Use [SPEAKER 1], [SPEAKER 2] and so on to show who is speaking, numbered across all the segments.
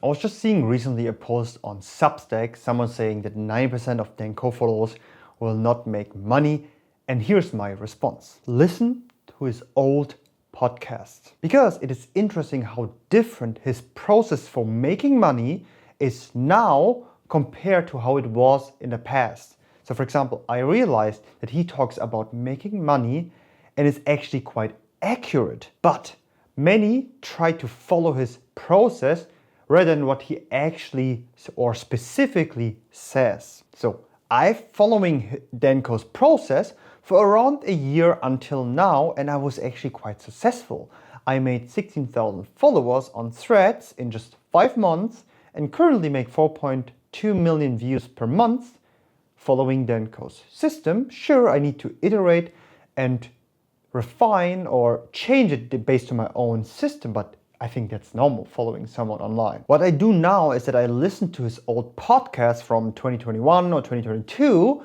[SPEAKER 1] I was just seeing recently a post on Substack, someone saying that 90% of Dan Koe followers will not make money. And here's my response. Listen to his old podcast, because it is interesting how different his process for making money is now compared to how it was in the past. So for example, I realized that he talks about making money and it's actually quite accurate, but many try to follow his process rather than what he actually or specifically says. So I'm following Dan Koe's process for around a year until now, and I was actually quite successful. I made 16,000 followers on Threads in just 5 months and currently make 4.2 million views per month following Dan Koe's system. Sure, I need to iterate and refine or change it based on my own system, but I think that's normal following someone online. What I do now is that I listen to his old podcast from 2021 or 2022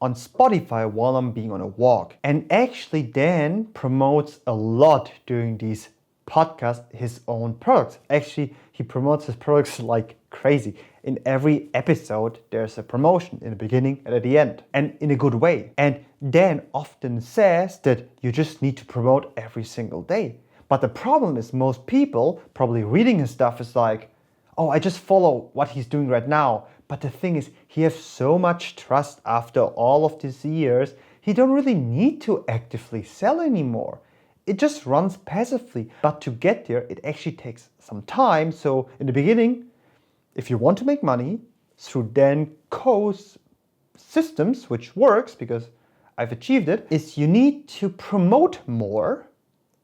[SPEAKER 1] on Spotify while I'm being on a walk. And actually Dan promotes a lot during these podcasts his own products. Actually, he promotes his products like crazy. In every episode, there's a promotion in the beginning and at the end, and in a good way. And Dan often says that you just need to promote every single day. But the problem is most people probably reading his stuff is like, oh, I just follow what he's doing right now. But the thing is, he has so much trust after all of these years, he don't really need to actively sell anymore. It just runs passively. But to get there, it actually takes some time. So in the beginning, if you want to make money through Dan Koe's systems, which works because I've achieved it, is you need to promote more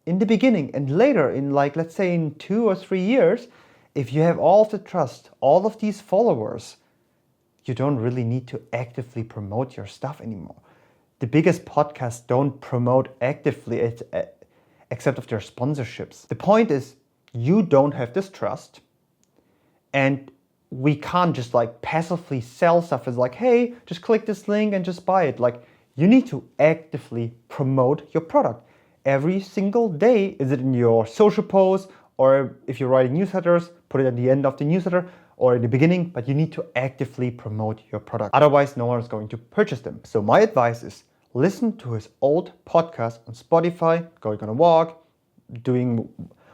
[SPEAKER 1] in the beginning, and later in let's say in 2 or 3 years, if you have all of the trust, all of these followers, you don't really need to actively promote your stuff anymore. The biggest podcasts don't promote actively except of their sponsorships. The point is, you don't have this trust, and we can't just passively sell stuff as hey, just click this link and just buy it. You need to actively promote your product every single day. Is it in your social posts, or if you're writing newsletters, put it at the end of the newsletter or in the beginning, but you need to actively promote your product. Otherwise, no one is going to purchase them. So my advice is listen to his old podcast on Spotify, going on a walk,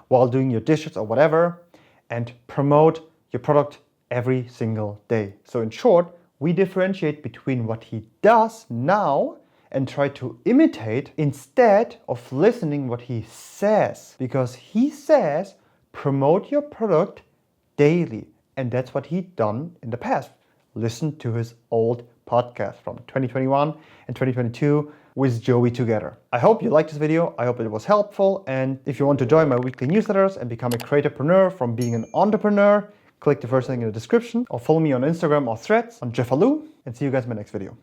[SPEAKER 1] while doing your dishes or whatever, and promote your product every single day. So in short, we differentiate between what he does now and try to imitate instead of listening what he says. Because he says, promote your product daily. And that's what he done in the past. Listen to his old podcast from 2021 and 2022 with Joey together. I hope you liked this video. I hope it was helpful. And if you want to join my weekly newsletters and become a creatorepreneur from being an entrepreneur, click the first link in the description or follow me on Instagram or Threads on Jeffaloo, and see you guys in my next video.